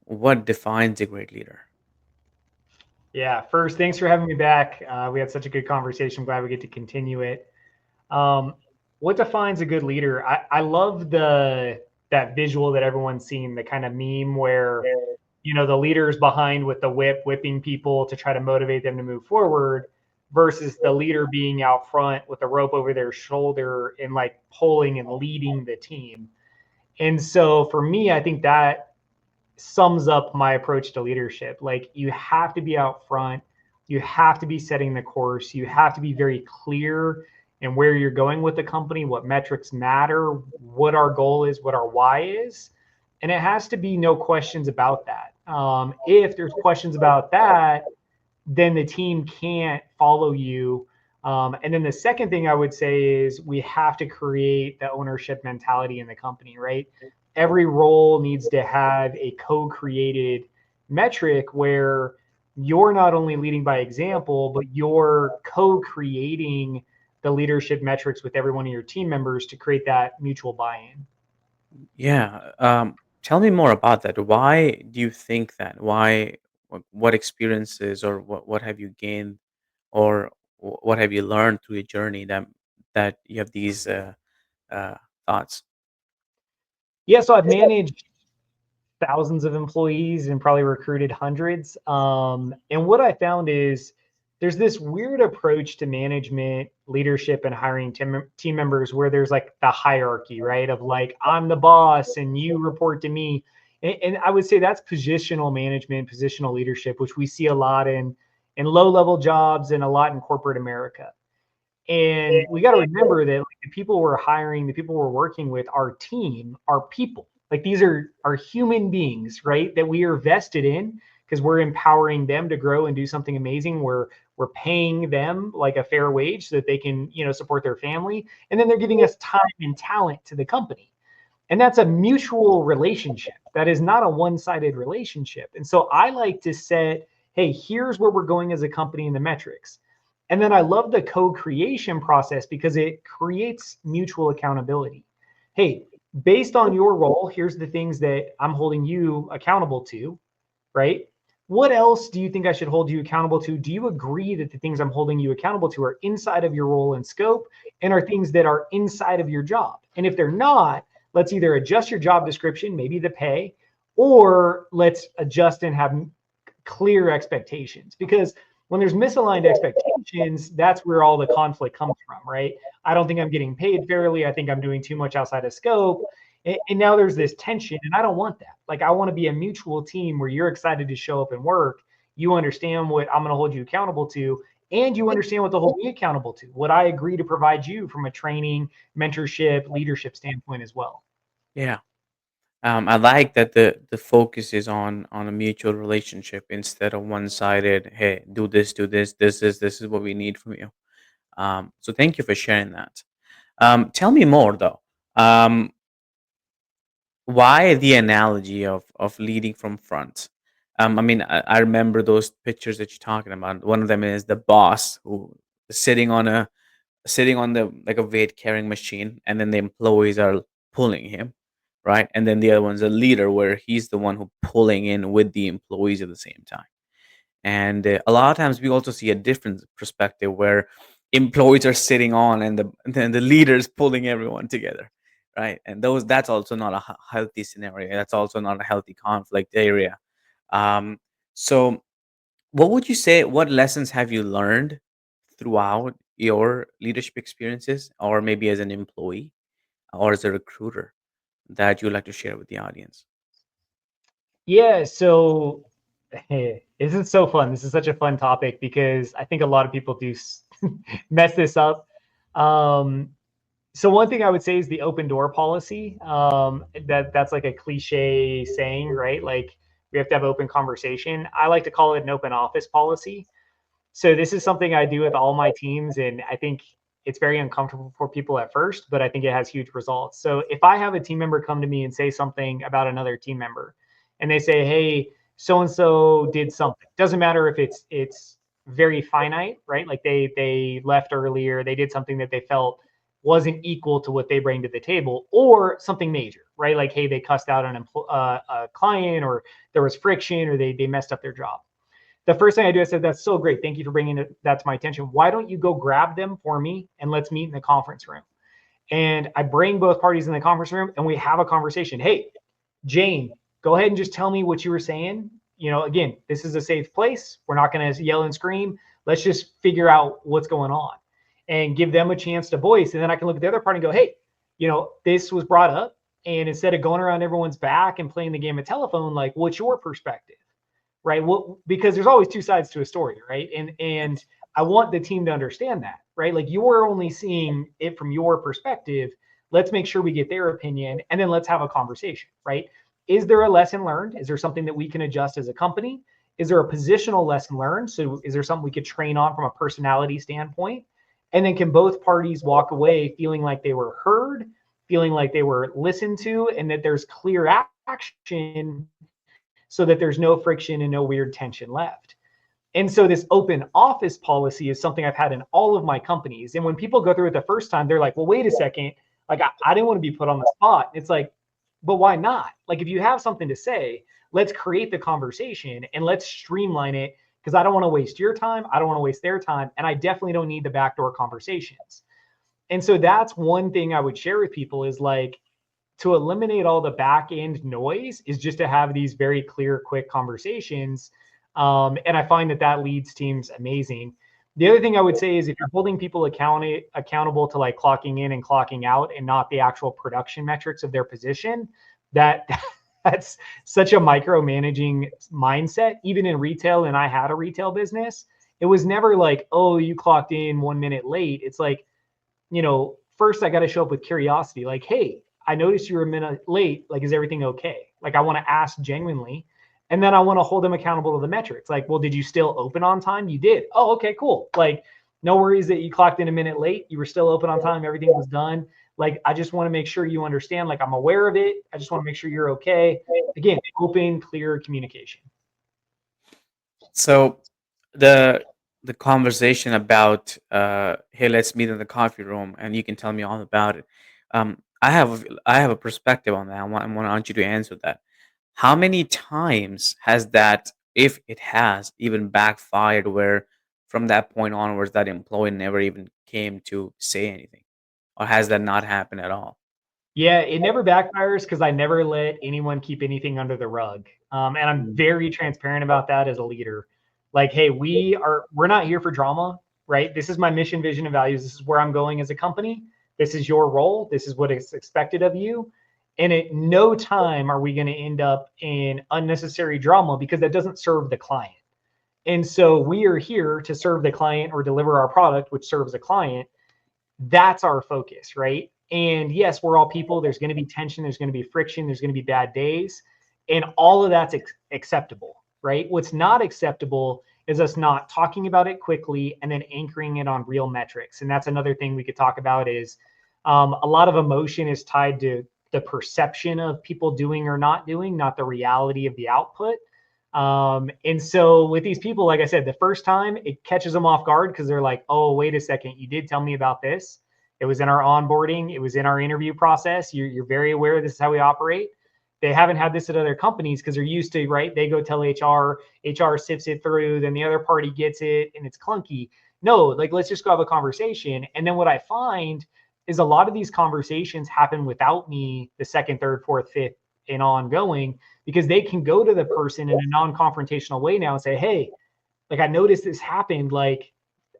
what defines a great leader? Yeah, first, thanks for having me back. We had such a good conversation. Glad we get to continue it. Um, what defines a good leader? I love the that visual that everyone's seen, the kind of meme where the leader's behind with the whip, whipping people to try to motivate them to move forward, versus the leader being out front with a rope over their shoulder and like pulling and leading the team. And so for me, I think that sums up my approach to leadership. Like you have to be out front, you have to be setting the course, you have to be very clear in where you're going with the company, what metrics matter, what our goal is, what our why is. And it has to be no questions about that. If there's questions about that, then the team can't follow you. And then the second thing I would say is we have to create the ownership mentality in the company, right? Every role needs to have a co created metric where you're not only leading by example, but you're co creating the leadership metrics with every one of your team members to create that mutual buy in. Yeah. Tell me more about that. Why do you think that? Why? What experiences or what have you gained or what have you learned through your journey that you have these uh, thoughts? Yeah, so I've managed thousands of employees and probably recruited hundreds. And what I found is there's this weird approach to management, leadership, and hiring team members where there's like the hierarchy, right? Of like, I'm the boss and you report to me. And I would say that's positional management, positional leadership, which we see a lot in low level jobs and a lot in corporate America. And we got to remember that like, the people we're hiring, the people we're working with, our team, are people. Like these are human beings, right? That we are vested in because we're empowering them to grow and do something amazing. We're paying them like a fair wage so that they can, support their family. And then they're giving us time and talent to the company. And that's a mutual relationship. That is not a one-sided relationship. And so I like to set, hey, here's where we're going as a company in the metrics. And then I love the co-creation process because it creates mutual accountability. Hey, based on your role, here's the things that I'm holding you accountable to, right? What else do you think I should hold you accountable to? Do you agree that the things I'm holding you accountable to are inside of your role and scope and are things that are inside of your job? And if they're not, let's either adjust your job description, maybe the pay, or let's adjust and have clear expectations. Because when there's misaligned expectations, that's where all the conflict comes from, right? I don't think I'm getting paid fairly. I think I'm doing too much outside of scope. And now there's this tension, and I don't want that. Like, I want to be a mutual team where you're excited to show up and work. You understand what I'm going to hold you accountable to, and you understand what to hold me accountable to, what I agree to provide you from a training, mentorship, leadership standpoint as well. Yeah. I like that the focus is on a mutual relationship instead of one sided. Hey, do this, do this. This is what we need from you. So thank you for sharing that. Tell me more though. Um, why the analogy of leading from front? I mean, I remember those pictures that you're talking about. One of them is the boss who is sitting on the like a weight carrying machine, and then the employees are pulling him, right? And then the other one's a leader where he's the one who pulling in with the employees at the same time. And a lot of times we also see a different perspective where employees are sitting on and then the leaders pulling everyone together, right? And that's also not a healthy scenario. That's also not a healthy conflict area. um, so what would you say, what lessons have you learned throughout your leadership experiences, or maybe as an employee or as a recruiter, that you'd like to share with the audience? Yeah, so this is so fun. This is such a fun topic because I think a lot of people do mess this up. Um, so one thing I would say is the open door policy. That's like a cliche saying, right? Like we have to have open conversation. I like to call it an open office policy. So this is something I do with all my teams, and I think it's very uncomfortable for people at first, but I think it has huge results. So if I have a team member come to me and say something about another team member, and they say, "Hey, so and so did something," doesn't matter if it's very finite, right? Like they left earlier, they did something that they felt wasn't equal to what they bring to the table, or something major. right? Like, hey, they cussed out a client, or there was friction, or they messed up their job. The first thing I do, I said, that's so great. Thank you for bringing that to my attention. Why don't you go grab them for me and let's meet in the conference room? And I bring both parties in the conference room and we have a conversation. Hey, Jane, go ahead and just tell me what you were saying. Again, this is a safe place. We're not going to yell and scream. Let's just figure out what's going on and give them a chance to voice. And then I can look at the other party and go, hey, this was brought up. And instead of going around everyone's back and playing the game of telephone, like, what's your perspective? Right? Well, because there's always two sides to a story, right? And I want the team to understand that, right? Like, you're only seeing it from your perspective. Let's make sure we get their opinion, and then let's have a conversation, right? Is there a lesson learned? Is there something that we can adjust as a company? Is there a positional lesson learned? So is there something we could train on from a personality standpoint? And then can both parties walk away feeling like they were heard, feeling like they were listened to, and that there's clear action so that there's no friction and no weird tension left. And so this open office policy is something I've had in all of my companies. And when people go through it the first time, they're like, well, wait a second. Like, I didn't want to be put on the spot. It's like, but why not? Like, if you have something to say, let's create the conversation and let's streamline it, because I don't want to waste your time. I don't want to waste their time. And I definitely don't need the backdoor conversations. And so that's one thing I would share with people is, like, to eliminate all the back end noise is just to have these very clear, quick conversations. And I find that leads teams amazing. The other thing I would say is, if you're holding people accountable to, like, clocking in and clocking out and not the actual production metrics of their position, that that's such a micromanaging mindset. Even in retail, and I had a retail business, it was never like, oh, you clocked in 1 minute late. It's like, first I got to show up with curiosity. Like, hey, I noticed you were a minute late. Like, is everything okay? Like, I want to ask genuinely. And then I want to hold them accountable to the metrics. Like, well, did you still open on time? You did. Oh, okay, cool. Like, no worries that you clocked in a minute late. You were still open on time. Everything was done. Like, I just want to make sure you understand. Like, I'm aware of it. I just want to make sure you're okay. Again, open, clear communication. So the the conversation about hey, let's meet in the coffee room and you can tell me all about it. I have a perspective on that. I want you to answer that. How many times has that, if it has, even backfired where from that point onwards that employee never even came to say anything? Or has that not happened at all? Yeah, it never backfires because I never let anyone keep anything under the rug. And I'm Mm. very transparent about that as a leader. Like, hey, we're not here for drama, right? This is my mission, vision, and values. This is where I'm going as a company. This is your role. This is what is expected of you. And at no time are we going to end up in unnecessary drama, because that doesn't serve the client. And so we are here to serve the client or deliver our product, which serves the client. That's our focus, right? And yes, we're all people. There's going to be tension, there's going to be friction, there's going to be bad days, and all of that's acceptable, right? What's not acceptable is us not talking about it quickly and then anchoring it on real metrics. And that's another thing we could talk about is, a lot of emotion is tied to the perception of people doing or not doing, not the reality of the output. And so with these people, like I said, the first time it catches them off guard because they're like, oh, wait a second, you did tell me about this. It was in our onboarding, it was in our interview process. You're very aware this is how we operate. They haven't had this at other companies because they're used to, right? They go tell HR sifts it through, then the other party gets it and it's clunky. No, like, let's just go have a conversation. And then what I find is a lot of these conversations happen without me the second, third, fourth, fifth, and ongoing, because they can go to the person in a non-confrontational way now and say, hey, like, I noticed this happened, like,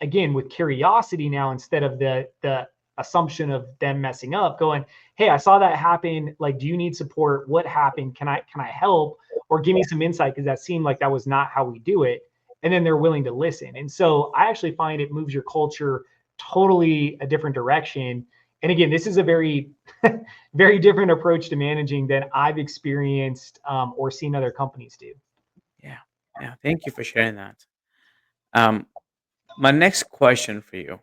again, with curiosity now, instead of the assumption of them messing up, going, hey, I saw that happen. Like, do you need support? What happened? Can I help? Or give me some insight, because that seemed like that was not how we do it. And then they're willing to listen. And so I actually find it moves your culture totally a different direction. And again, this is a very very different approach to managing than I've experienced, or seen other companies do. Yeah. Yeah. Thank you for sharing that. Um, my next question for you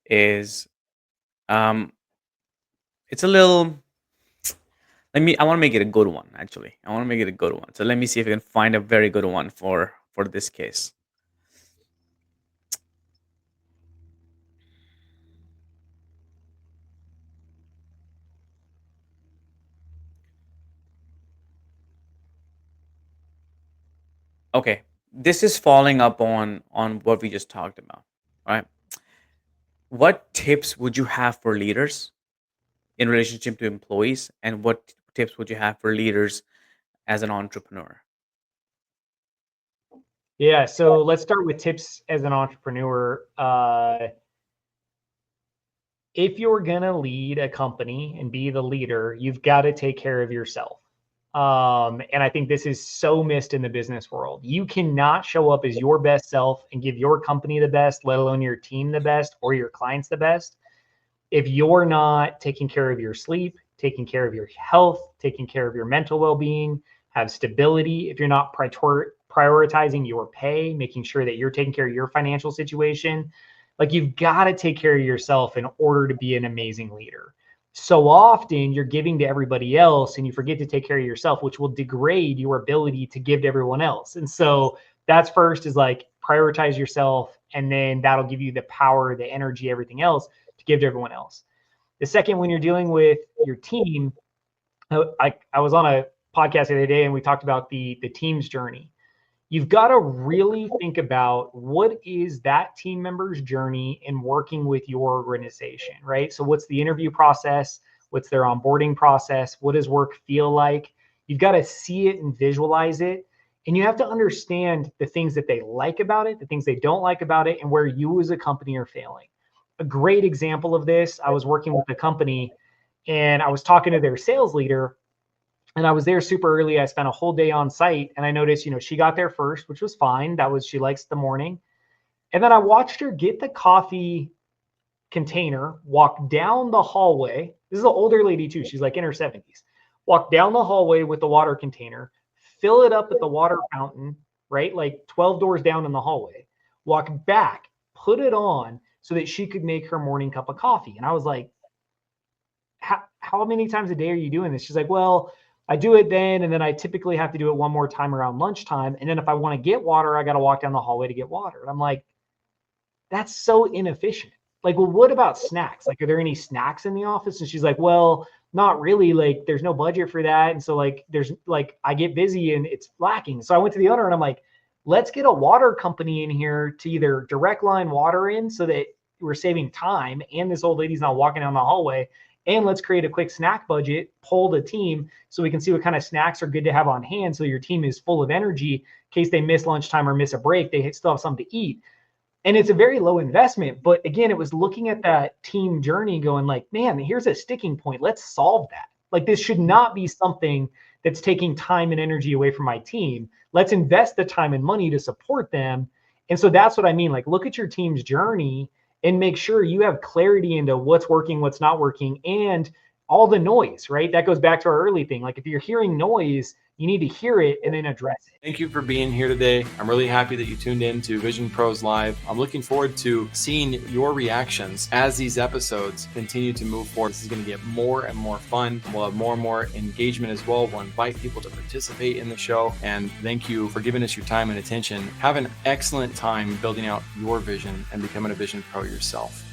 is, um, it's a little. I want to make it a good one. Actually, I want to make it a good one. So let me see if I can find a very good one for this case. Okay, this is following up on what we just talked about, right? What tips would you have for leaders in relationship to employees, and what tips would you have for leaders as an entrepreneur? Yeah, so let's start with tips as an entrepreneur. If you're going to lead a company and be the leader, you've got to take care of yourself. And I think this is so missed in the business world. You cannot show up as your best self and give your company the best, let alone your team the best or your clients the best, if you're not taking care of your sleep, taking care of your health, taking care of your mental well-being, have stability, if you're not prioritizing your pay, making sure that you're taking care of your financial situation, like you've got to take care of yourself in order to be an amazing leader. So often you're giving to everybody else and you forget to take care of yourself, which will degrade your ability to give to everyone else. And so that's first is like prioritize yourself, and then that'll give you the power, the energy, everything else to give to everyone else. The second, when you're dealing with your team, I was on a podcast the other day and we talked about the team's journey. You've got to really think about what is that team member's journey in working with your organization, right? So what's the interview process? What's their onboarding process? What does work feel like? You've got to see it and visualize it. And you have to understand the things that they like about it, the things they don't like about it, and where you as a company are failing. A great example of this, I was working with a company and I was talking to their sales leader, and I was there super early. I spent a whole day on site and I noticed, she got there first, which was fine. She likes the morning. And then I watched her get the coffee container, walk down the hallway. This is an older lady too. She's like in her 70s. Walk down the hallway with the water container, fill it up at the water fountain, right? Like 12 doors down in the hallway. Walk back, put it on so that she could make her morning cup of coffee. And I was like, how many times a day are you doing this? She's like, well, I do it then, and then I typically have to do it one more time around lunchtime. And then if I want to get water, I got to walk down the hallway to get water. And I'm like, that's so inefficient. Like, well, what about snacks? Like, are there any snacks in the office? And she's like, well, not really. Like, there's no budget for that. And so, like, there's like, I get busy and it's lacking. So I went to the owner and I'm like, let's get a water company in here to either direct line water in so that we're saving time and this old lady's not walking down the hallway. And let's create a quick snack budget, poll the team so we can see what kind of snacks are good to have on hand. So your team is full of energy in case they miss lunchtime or miss a break, they still have something to eat. And it's a very low investment. But again, it was looking at that team journey going like, man, here's a sticking point. Let's solve that. Like, this should not be something that's taking time and energy away from my team. Let's invest the time and money to support them. And so that's what I mean. Like, look at your team's journey and make sure you have clarity into what's working, what's not working, and all the noise, right? That goes back to our early thing. Like, if you're hearing noise, you need to hear it and then address it. Thank you for being here today. I'm really happy that you tuned in to Vision Pros Live. I'm looking forward to seeing your reactions as these episodes continue to move forward. This is going to get more and more fun. We'll have more and more engagement as well. We'll invite people to participate in the show. And thank you for giving us your time and attention. Have an excellent time building out your vision and becoming a vision pro yourself.